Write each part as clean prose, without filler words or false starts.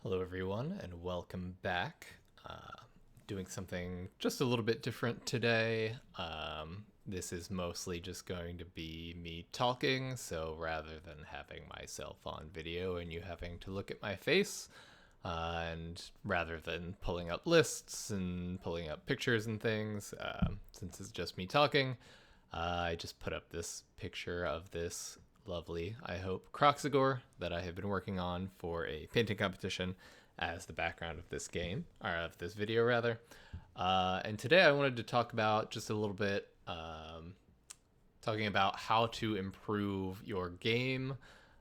Hello, everyone, and welcome back. Doing something just a little bit different today. This is mostly just going to be me talking, so rather than having myself on video and you having to look at my face, and rather than pulling up lists and pulling up pictures and things, since it's just me talking, I just put up this picture of this lovely, I hope, Croxagore that I have been working on for a painting competition as the background of this game, or of this video rather. And today I wanted to talk about just a little bit, talking about how to improve your game,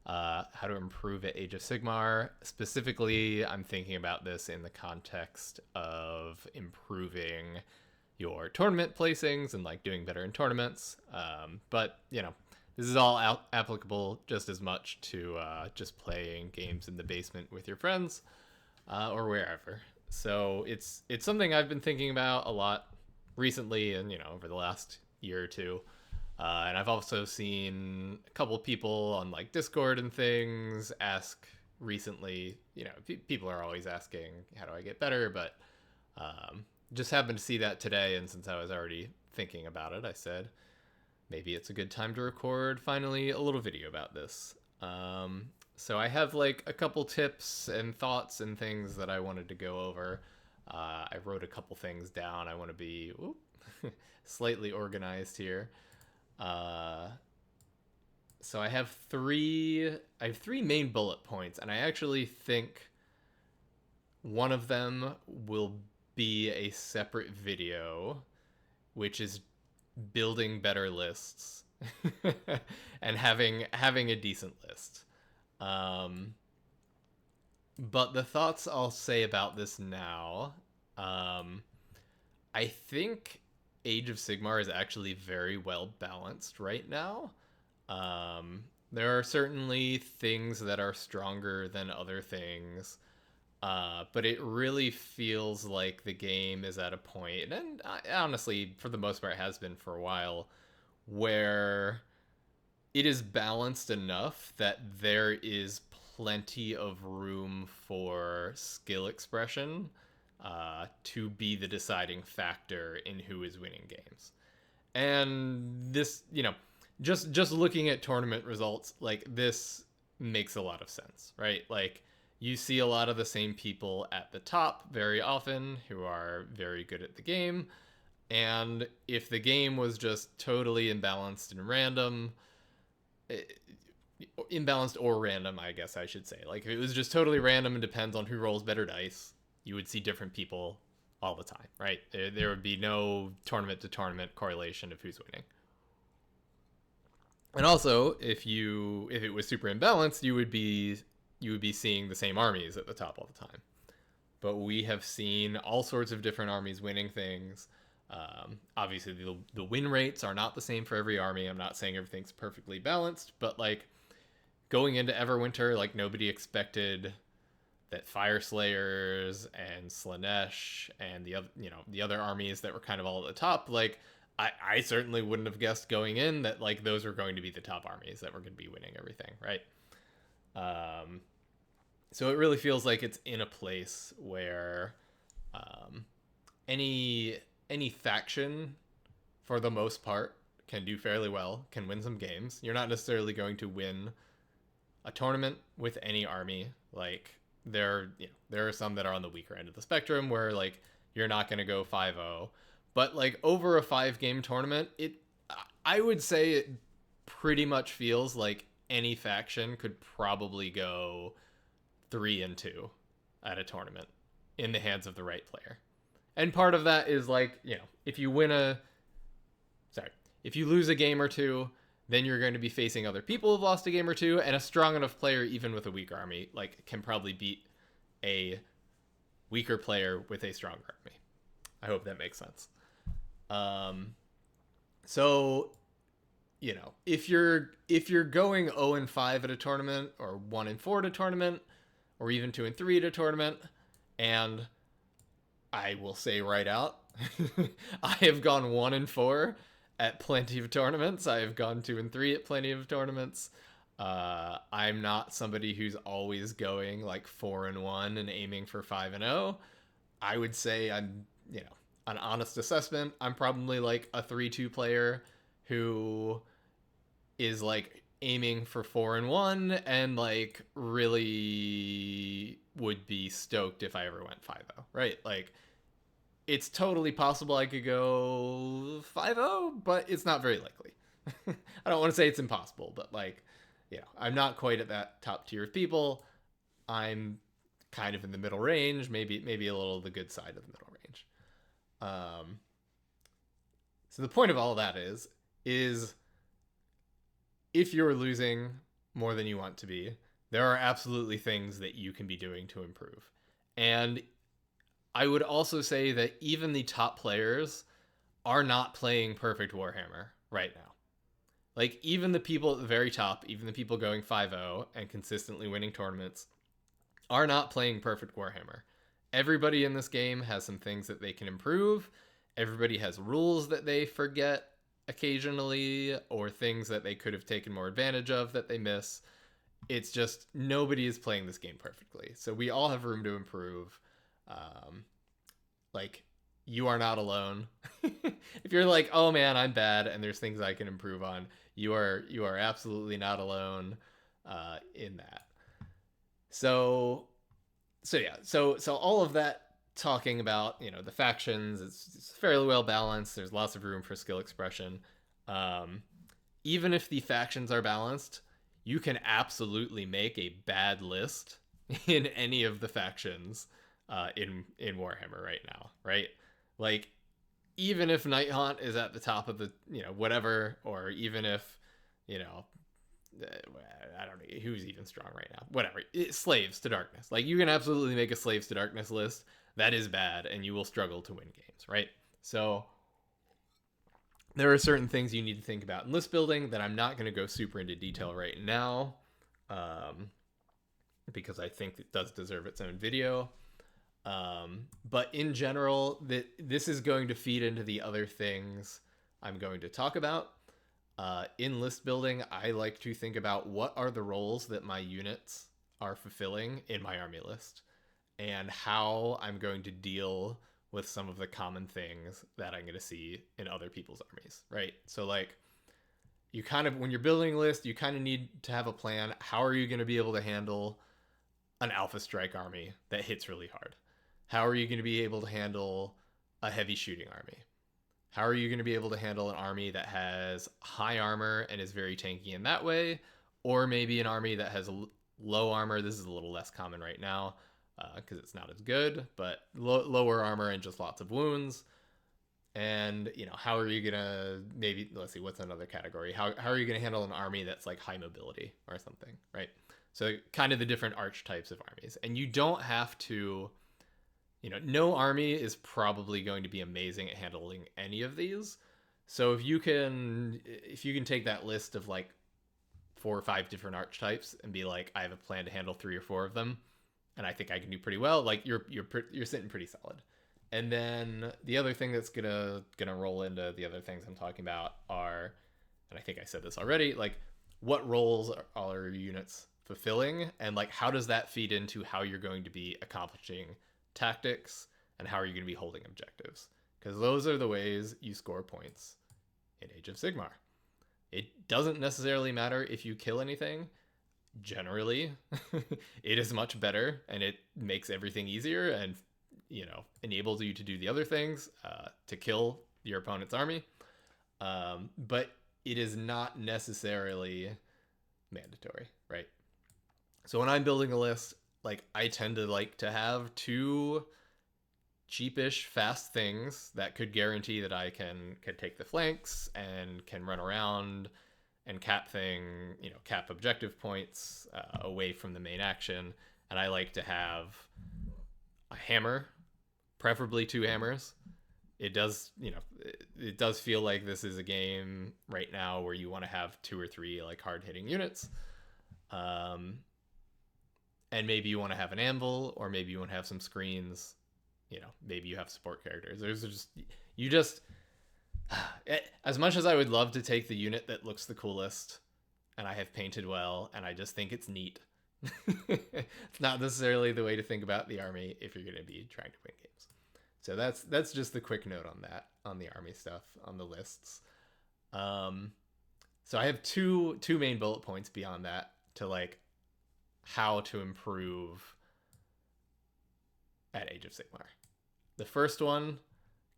how to improve at Age of Sigmar. Specifically, I'm thinking about this in the context of improving your tournament placings and like doing better in tournaments. But this is all applicable just as much to just playing games in the basement with your friends or wherever. So it's something I've been thinking about a lot recently, and over the last year or two. And I've also seen a couple of people on like Discord and things ask recently. People are always asking, "How do I get better?" But just happened to see that today, and since I was already thinking about it, I said maybe it's a good time to record finally a little video about this. So I have like a couple tips and thoughts and things that I wanted to go over. I wrote a couple things down. I want to be slightly organized here. So I have three main bullet points, and I actually think one of them will be a separate video, which is building better lists and having a decent list. But the thoughts I'll say about this now, I think Age of Sigmar is actually very well balanced right now. There are certainly things that are stronger than other things. But it really feels like the game is at a point, and honestly, for the most part, has been for a while, where it is balanced enough that there is plenty of room for skill expression to be the deciding factor in who is winning games. And this, just looking at tournament results, like this makes a lot of sense, right? Like you see a lot of the same people at the top very often who are very good at the game. And if the game was just totally imbalanced and random, imbalanced or random, I guess I should say. Like if it was just totally random and depends on who rolls better dice, you would see different people all the time, right? There would be no tournament to tournament correlation of who's winning. And also, if it was super imbalanced, you would be seeing the same armies at the top all the time. But we have seen all sorts of different armies winning things. Obviously, the win rates are not the same for every army. I'm not saying everything's perfectly balanced, but like going into Everwinter, like nobody expected that Fire Slayers and Slanesh and the other armies that were kind of all at the top, like I certainly wouldn't have guessed going in that like those were going to be the top armies that were going to be winning everything, right? So it really feels like it's in a place where any faction, for the most part, can do fairly well, can win some games. You're not necessarily going to win a tournament with any army. Like there are some that are on the weaker end of the spectrum where like you're not going to go 5-0, but like over a 5-game tournament, I would say it pretty much feels like any faction could probably go 3-2 at a tournament in the hands of the right player. And part of that is like, if you lose a game or two, then you're going to be facing other people who've lost a game or two, and a strong enough player, even with a weak army, like can probably beat a weaker player with a stronger army. I hope that makes sense. So if you're going 0-5 at a tournament, or 1-4 at a tournament, or even 2-3 at a tournament, and I will say right out, I have gone 1-4 at plenty of tournaments. I have gone 2-3 at plenty of tournaments. I'm not somebody who's always going like 4-1 and aiming for 5-0. I would say I'm, an honest assessment. I'm probably like a 3-2 player who is like aiming for 4-1 and like really would be stoked if I ever went 5-0, right? Like it's totally possible I could go 5-0, but it's not very likely. I don't want to say it's impossible, but like, I'm not quite at that top tier of people. I'm kind of in the middle range, maybe a little the good side of the middle range. Um, so the point of all that is if you're losing more than you want to be, there are absolutely things that you can be doing to improve. And I would also say that even the top players are not playing perfect Warhammer right now. Like, even the people at the very top, even the people going 5-0 and consistently winning tournaments, are not playing perfect Warhammer. Everybody in this game has some things that they can improve. Everybody has rules that they forget occasionally, or things that they could have taken more advantage of that they miss. It's just nobody is playing this game perfectly. So we all have room to improve. Like, you are not alone. If you're like, oh man, I'm bad and there's things I can improve on, you are absolutely not alone in that. So all of that talking about the factions, it's fairly well balanced. There's lots of room for skill expression. Even if the factions are balanced, you can absolutely make a bad list in any of the factions in Warhammer right now, right? Like, even if Nighthaunt is at the top of the whatever, or even if I don't know who's even strong right now. Whatever. Slaves to Darkness. Like, you can absolutely make a Slaves to Darkness list that is bad, and you will struggle to win games, right? So there are certain things you need to think about in list building that I'm not going to go super into detail right now, because I think it does deserve its own video. But in general, this is going to feed into the other things I'm going to talk about. In list building, I like to think about what are the roles that my units are fulfilling in my army list, and how I'm going to deal with some of the common things that I'm going to see in other people's armies, right? So like, you kind of, when you're building a list, you kind of need to have a plan. How are you going to be able to handle an Alpha Strike army that hits really hard? How are you going to be able to handle a heavy shooting army? How are you going to be able to handle an army that has high armor and is very tanky in that way? Or maybe an army that has low armor. This is a little less common right now because it's not as good, but lower armor and just lots of wounds. And, how are you going to maybe, let's see, what's another category? How are you going to handle an army that's like high mobility or something, right? So kind of the different archetypes of armies. And you don't have to, no army is probably going to be amazing at handling any of these. So if you can take that list of like 4 or 5 different archetypes and be like, I have a plan to handle 3 or 4 of them, and I think I can do pretty well, like you're sitting pretty solid. And then the other thing that's gonna roll into the other things I'm talking about are, and I think I said this already, like what roles are your units fulfilling, and like how does that feed into how you're going to be accomplishing tactics, and how are you going to be holding objectives, because those are the ways you score points in Age of Sigmar. It doesn't necessarily matter if you kill anything. Generally, it is much better, and it makes everything easier, and enables you to do the other things to kill your opponent's army. But it is not necessarily mandatory, right? So when I'm building a list, like, I tend to like to have 2 cheapish fast things that could guarantee that I can take the flanks and can run around and cap objective points away from the main action. And I like to have a hammer, preferably 2 hammers. It does feel like this is a game right now where you want to have 2 or 3 like hard hitting units. And maybe you want to have an anvil, or maybe you want to have some screens. Maybe you have support characters. As much as I would love to take the unit that looks the coolest, and I have painted well, and I just think it's neat. It's not necessarily the way to think about the army if you're going to be trying to win games. So that's just the quick note on that, on the army stuff, on the lists. So I have two main bullet points beyond that to like how to improve at Age of Sigmar. The first one,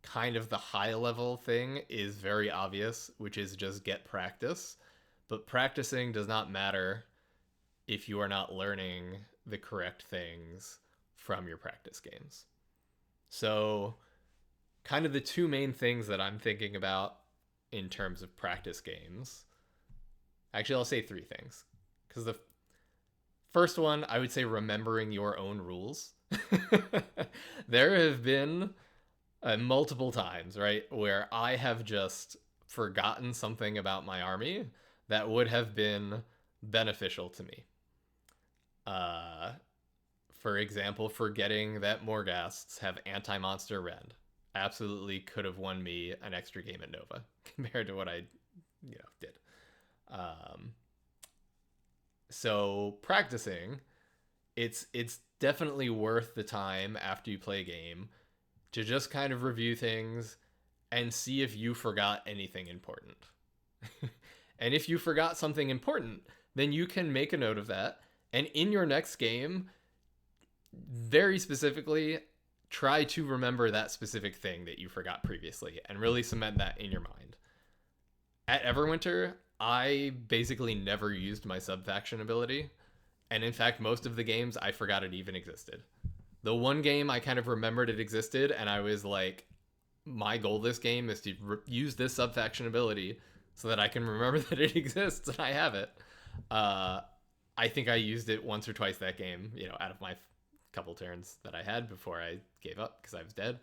kind of the high level thing, is very obvious, which is just get practice. But practicing does not matter if you are not learning the correct things from your practice games. So, kind of the two main things that I'm thinking about in terms of practice games. Actually, I'll say three things. Because the first one, I would say remembering your own rules. There have been multiple times, right, where I have just forgotten something about my army that would have been beneficial to me. For example, forgetting that Morghasts have anti-monster rend absolutely could have won me an extra game at Nova compared to what I, did. So practicing, it's definitely worth the time after you play a game to just kind of review things and see if you forgot anything important. And if you forgot something important, then you can make a note of that. And in your next game, very specifically, try to remember that specific thing that you forgot previously and really cement that in your mind. At Everwinter, I basically never used my sub-faction ability. And in fact, most of the games, I forgot it even existed. The one game I kind of remembered it existed, and I was like, my goal this game is to use this sub-faction ability so that I can remember that it exists and I have it. I think I used it once or twice that game, out of my couple turns that I had before I gave up because I was dead.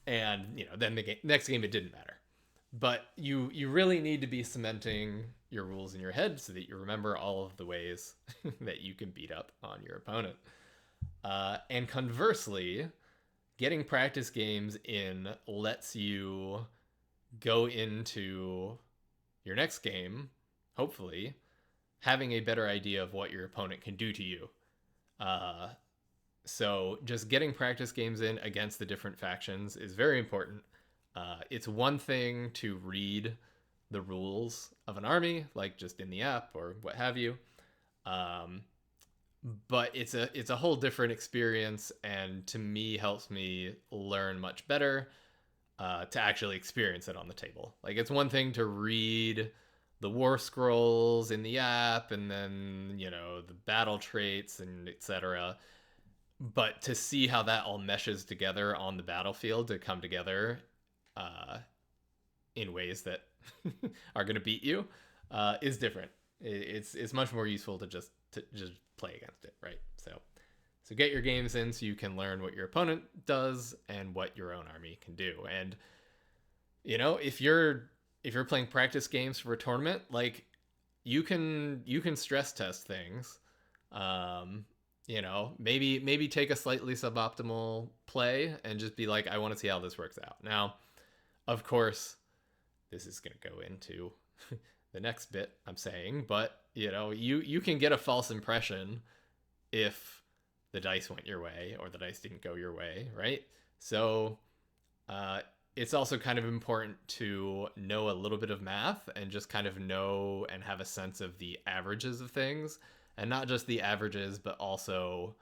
And then the next game it didn't matter. But you really need to be cementing your rules in your head so that you remember all of the ways that you can beat up on your opponent. And conversely, getting practice games in lets you go into your next game, hopefully, having a better idea of what your opponent can do to you. So just getting practice games in against the different factions is very important. It's one thing to read the rules of an army, like just in the app or what have you. But it's a whole different experience, and to me helps me learn much better to actually experience it on the table. Like, it's one thing to read the war scrolls in the app and then the battle traits and etc., but to see how that all meshes together on the battlefield to come together in ways that are going to beat you is different. It's much more useful to just play against it, right? So get your games in so you can learn what your opponent does and what your own army can do. And if you're playing practice games for a tournament, like you can stress test things. Maybe take a slightly suboptimal play and just be like, I want to see how this works out. Now, of course, this is going to go into the next bit I'm saying, but you can get a false impression if the dice went your way or the dice didn't go your way, right? So it's also kind of important to know a little bit of math and just kind of know and have a sense of the averages of things, and not just the averages, but also,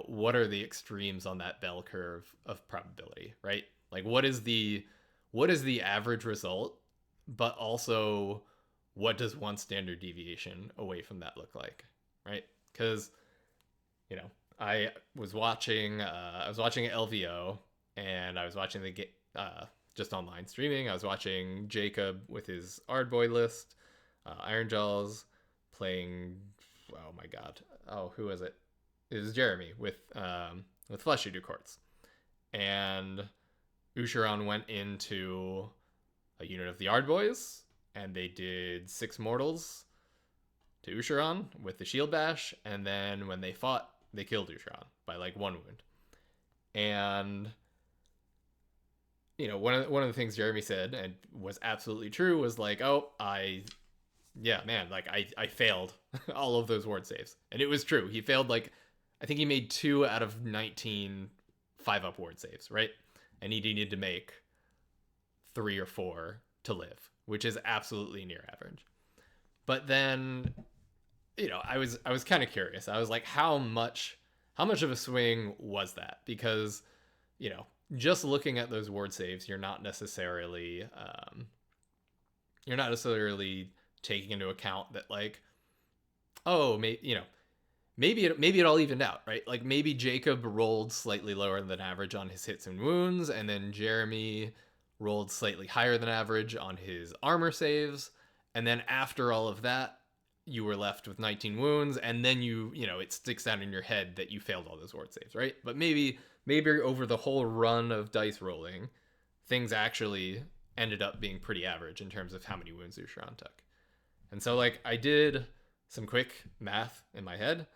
what are the extremes on that bell curve of probability, right? Like, what is the average result, but also what does one standard deviation away from that look like, right? Because, I was watching LVO, and I was watching the game, just online streaming. I was watching Jacob with his Ardboy list, Iron Jaws playing. Oh my god! Oh, who was it? It was Jeremy with Flesh Eater Courts, and Usharon went into a unit of the Ardboys, and they did 6 mortals to Usharon with the shield bash, and then when they fought, they killed Usharon by like 1 wound. And one of the things Jeremy said and was absolutely true was like, oh, yeah, man, like I failed all of those ward saves. And it was true. He failed like, I think he made 2 out of 19 5-up ward saves, right? And he needed to make 3 or 4 to live, which is absolutely near average. But then, I was kind of curious. I was like, how much of a swing was that? Because, just looking at those ward saves, you're not necessarily taking into account that, like, oh, maybe it all evened out, right? Like, maybe Jacob rolled slightly lower than average on his hits and wounds, and then Jeremy rolled slightly higher than average on his armor saves, and then after all of that, you were left with 19 wounds, and then it sticks out in your head that you failed all those ward saves, right? But maybe over the whole run of dice rolling, things actually ended up being pretty average in terms of how many wounds Usharan took. And so, like, I did some quick math in my head,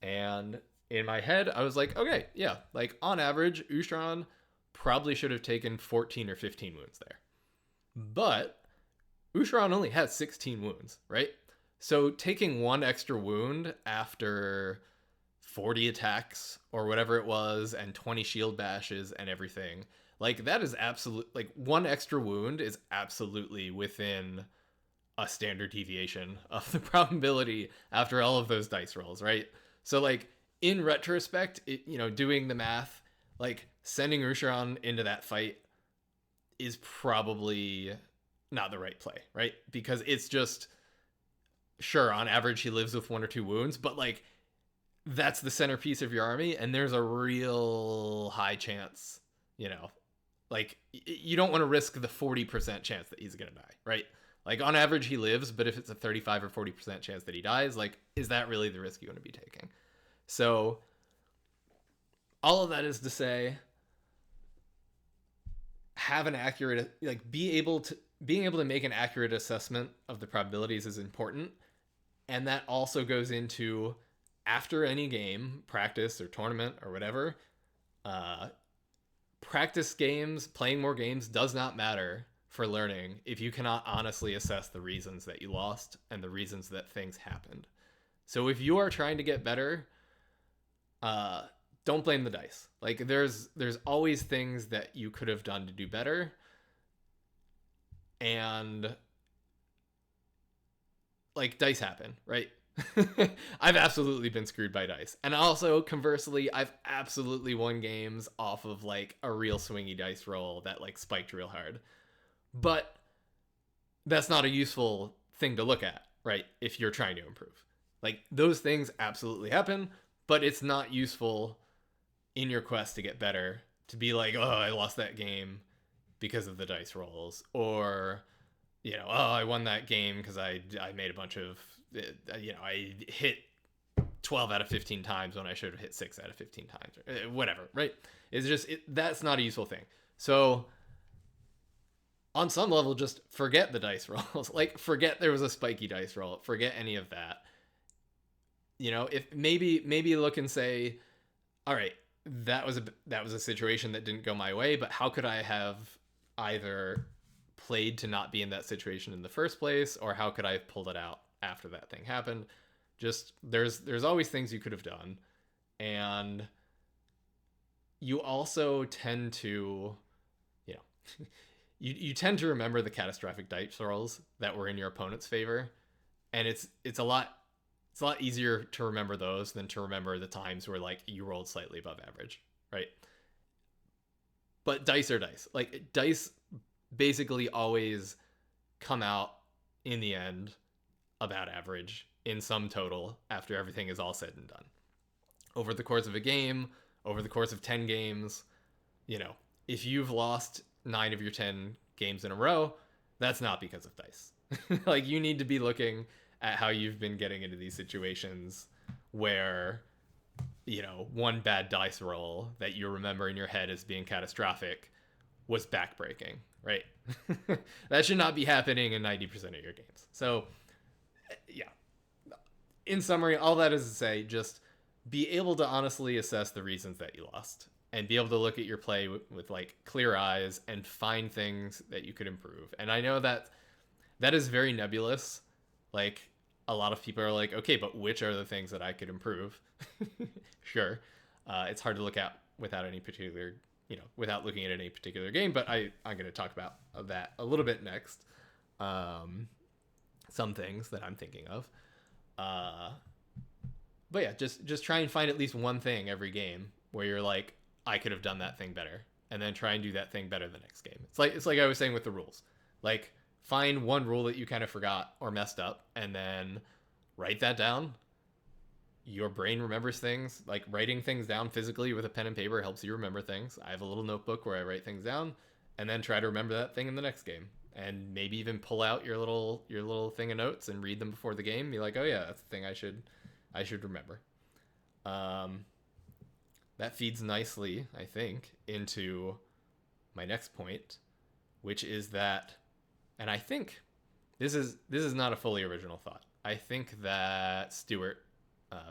and in my head, I was like, okay, yeah, like, on average, Usharan probably should have taken 14 or 15 wounds there. But Usharan only has 16 wounds, right? So taking 1 extra wound after 40 attacks or whatever it was and 20 shield bashes and everything, like, that is like, 1 extra wound is absolutely within a standard deviation of the probability after all of those dice rolls, right? So, like, in retrospect, doing the math, like, sending Usharan into that fight is probably not the right play, right? Because it's just, sure, on average, he lives with 1 or 2 wounds, but, like, that's the centerpiece of your army, and there's a real high chance, like, you don't want to risk the 40% chance that he's going to die, right? Like, on average, he lives, but if it's a 35 or 40% chance that he dies, like, is that really the risk you want to be taking? So, all of that is to say, have an accurate, like, being able to make an accurate assessment of the probabilities is important. And that also goes into, after any game, practice or tournament or whatever, practice games, playing more games does not matter for learning if you cannot honestly assess the reasons that you lost and the reasons that things happened. So if you are trying to get better, don't blame the dice. Like, there's always things that you could have done to do better. And, like, dice happen, right? I've absolutely been screwed by dice. And also, conversely, I've absolutely won games off of, like, a real swingy dice roll that, like, spiked real hard. But that's not a useful thing to look at, right? If you're trying to improve. Like, those things absolutely happen, but it's not useful in your quest to get better to be like, oh, I lost that game because of the dice rolls, or, oh, I won that game because I made a bunch of, I hit 12 out of 15 times when I should have hit 6 out of 15 times, or whatever, right? It's just, that's not a useful thing. So on some level, just forget the dice rolls. Like, forget there was a spiky dice roll. Forget any of that. If maybe look and say, all right, that was a situation that didn't go my way, but how could I have either played to not be in that situation in the first place, or how could I have pulled it out after that thing happened? Just, there's always things you could have done. And you also tend to, you tend to remember the catastrophic dice rolls that were in your opponent's favor. And it's a lot easier to remember those than to remember the times where, like, you rolled slightly above average, right? But dice are dice. Like, dice basically always come out in the end about average in some total after everything is all said and done. Over the course of a game, over the course of 10 games, if you've lost 9 of your 10 games in a row, that's not because of dice. Like, you need to be looking at how you've been getting into these situations where, one bad dice roll that you remember in your head as being catastrophic was backbreaking, right? That should not be happening in 90% of your games. So, yeah. In summary, all that is to say, just be able to honestly assess the reasons that you lost. and be able to look at your play with like clear eyes and find things that you could improve. And I know that that is very nebulous. Like, a lot of people are like, okay, but which are the things that I could improve? Sure. It's hard to look at without any particular, without looking at any particular game, but I'm going to talk about that a little bit next. Some things that I'm thinking of. But yeah, just try and find at least one thing every game where you're like, I could have done that thing better, and then try and do that thing better the next game. It's like I was saying with the rules. Like, find one rule that you kind of forgot or messed up, and then write that down. Your brain remembers things. Like, writing things down physically with a pen and paper helps you remember things. I have a little notebook where I write things down, and then try to remember that thing in the next game. And maybe even pull out your little thing of notes and read them before the game. Be like, oh yeah, that's the thing I should remember. That feeds nicely, I think, into my next point, which is that, and I think this is not a fully original thought. I think that Stuart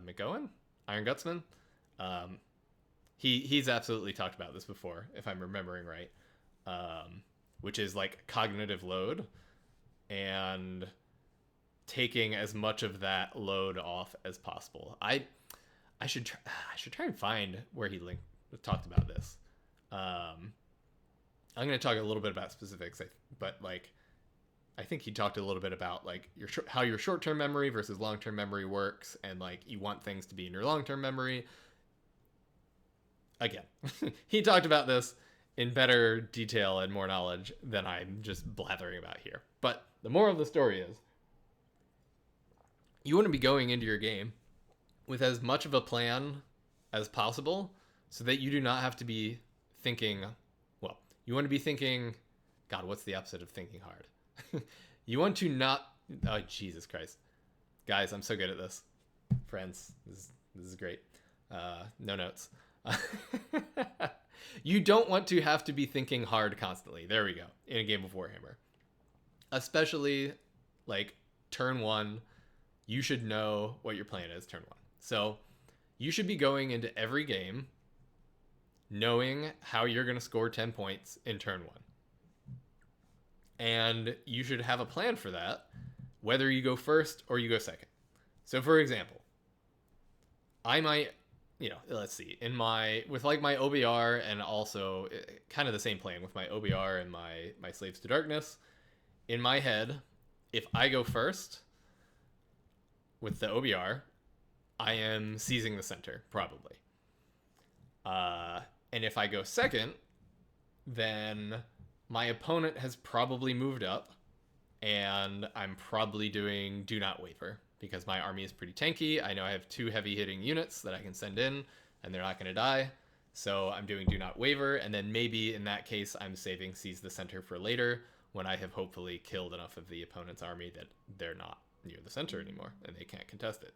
McGowan, Iron Gutsman, he's absolutely talked about this before, if I'm remembering right, which is like cognitive load and taking as much of that load off as possible. I should try and find where he talked about this. I'm going to talk a little bit about specifics, but like, I think he talked a little bit about like how your short-term memory versus long-term memory works, and like you want things to be in your long-term memory. Again, he talked about this in better detail and more knowledge than I'm just blathering about here. But the moral of the story is, you want to be going into your game with as much of a plan as possible so that you do not have to be thinking, well, you want to be thinking, God, what's the opposite of thinking hard? You want to not, oh, Jesus Christ. Guys, I'm so good at this. Friends, this is great. No notes. You don't want to have to be thinking hard constantly. There we go. In a game of Warhammer. Especially, like, turn one, you should know what your plan is turn one. So you should be going into every game knowing how you're going to score 10 points in turn one. And you should have a plan for that, whether you go first or you go second. So for example, I might, let's see, with like my OBR, and also kind of the same plan with my OBR and my Slaves to Darkness, in my head, if I go first with the OBR, I am seizing the center, probably. And if I go second, then my opponent has probably moved up, and I'm probably doing Do Not Waver, because my army is pretty tanky. I know I have 2 heavy-hitting units that I can send in, and they're not going to die. So I'm doing Do Not Waver, and then maybe in that case, I'm saving Seize the Center for later, when I have hopefully killed enough of the opponent's army that they're not near the center anymore, and they can't contest it.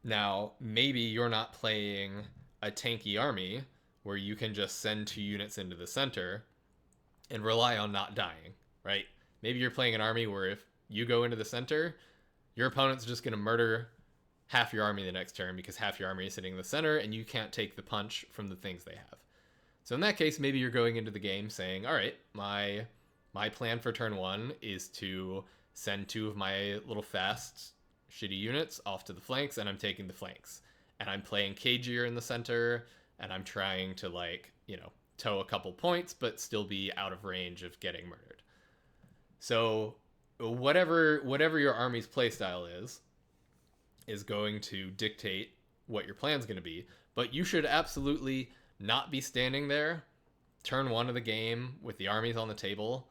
Now, maybe you're not playing a tanky army where you can just send 2 units into the center and rely on not dying, right? Maybe you're playing an army where if you go into the center, your opponent's just going to murder half your army the next turn because half your army is sitting in the center and you can't take the punch from the things they have. So in that case, maybe you're going into the game saying, all right, my plan for turn one is to send 2 of my little fast, shitty units off to the flanks, and I'm taking the flanks. And I'm playing cagier in the center, and I'm trying to, like, toe a couple points, but still be out of range of getting murdered. So whatever your army's playstyle is going to dictate what your plan's going to be. But you should absolutely not be standing there, turn one of the game with the armies on the table,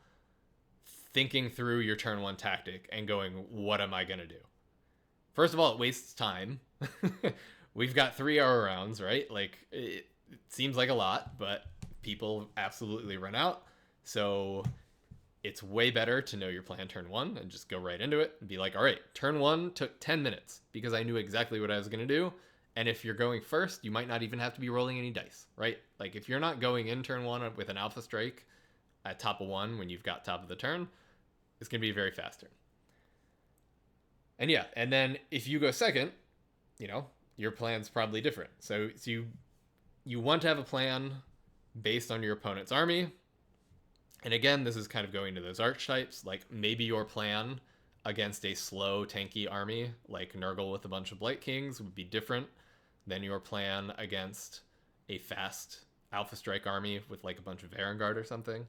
thinking through your turn one tactic and going, what am I going to do? First of all, it wastes time. We've got 3-hour rounds, right? Like, it seems like a lot, but people absolutely run out. So it's way better to know your plan turn one and just go right into it and be like, all right, turn one took 10 minutes because I knew exactly what I was going to do. And if you're going first, you might not even have to be rolling any dice, right? Like, if you're not going in turn one with an alpha strike at top of 1 when you've got top of the turn, it's going to be a very fast turn. And yeah, and then if you go second, your plan's probably different. So you want to have a plan based on your opponent's army. And again, this is kind of going to those archetypes. Like maybe your plan against a slow, tanky army like Nurgle with a bunch of Blight Kings would be different than your plan against a fast Alpha Strike army with like a bunch of Varangard or something.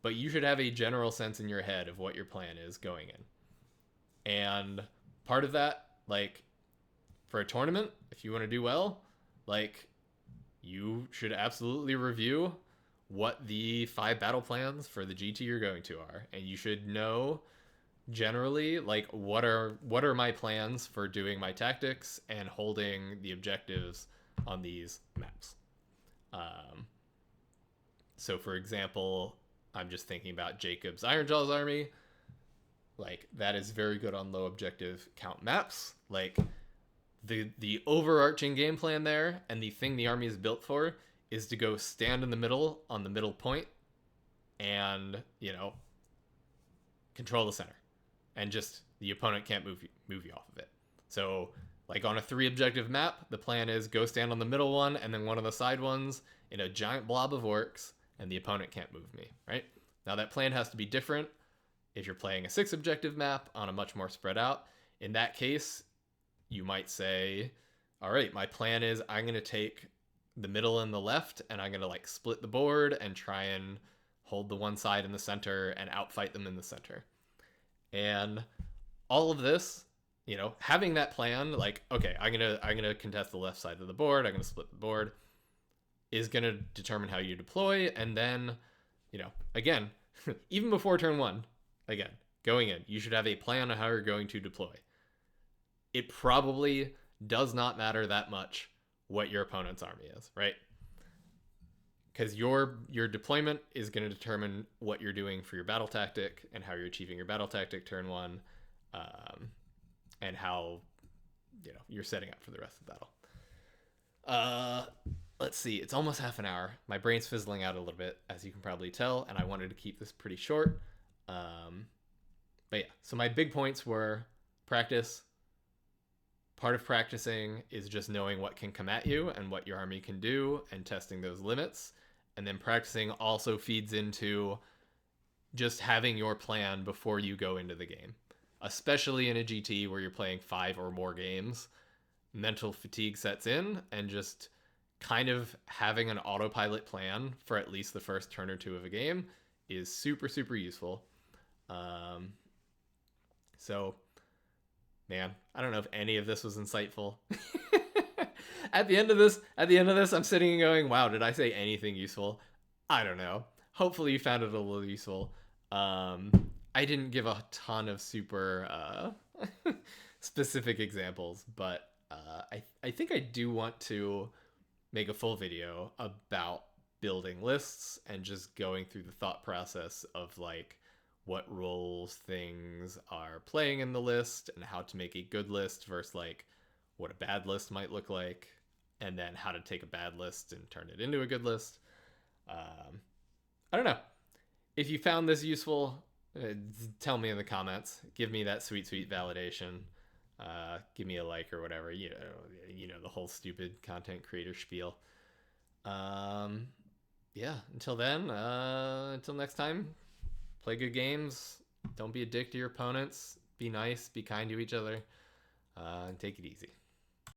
But you should have a general sense in your head of what your plan is going in. And part of that, like for a tournament, if you want to do well, like you should absolutely review what the 5 battle plans for the GT you're going to are, and you should know generally like what are my plans for doing my tactics and holding the objectives on these maps. So for example, I'm just thinking about Jacob's Ironjaw's army. Like that is very good on low objective count maps. Like the overarching game plan there and the thing the army is built for is to go stand in the middle on the middle point and, you know, control the center. And just the opponent can't move you off of it. So like on a 3 objective map, the plan is go stand on the middle one and then one of the side ones in a giant blob of orcs, and the opponent can't move me, right? Now that plan has to be different if you're playing a 6 objective map on a much more spread out. In that case, you might say, all right, my plan is I'm going to take the middle and the left, and I'm going to like split the board and try and hold the one side in the center and outfight them in the center. And all of this, you know, having that plan, like, okay, I'm gonna contest the left side of the board, I'm gonna split the board, is gonna determine how you deploy. And then, you know, again, even before turn 1, again, going in, you should have a plan on how you're going to deploy. It probably does not matter that much what your opponent's army is, right? Because your deployment is going to determine what you're doing for your battle tactic and how you're achieving your battle tactic turn 1, and how, you know, you're setting up for the rest of the battle. Let's see, it's almost half an hour. My brain's fizzling out a little bit, as you can probably tell, and I wanted to keep this pretty short. But yeah, so my big points were practice. Part of practicing is just knowing what can come at you and what your army can do and testing those limits. And then practicing also feeds into just having your plan before you go into the game. Especially in a GT where you're playing 5 or more games, mental fatigue sets in, and just kind of having an autopilot plan for at least the first turn or 2 of a game is super, super useful. So, man, I don't know if any of this was insightful. At the end of this, I'm sitting and going, wow, did I say anything useful? I don't know. Hopefully you found it a little useful. I didn't give a ton of super specific examples, but I think I do want to make a full video about building lists and just going through the thought process of like what roles things are playing in the list and how to make a good list versus like what a bad list might look like, and then how to take a bad list and turn it into a good list. I don't know. If you found this useful, tell me in the comments. Give me that sweet, sweet validation. Give me a like or whatever. You know the whole stupid content creator spiel. Yeah, until then, until next time, play good games. Don't be a dick to your opponents. Be nice, be kind to each other, and take it easy.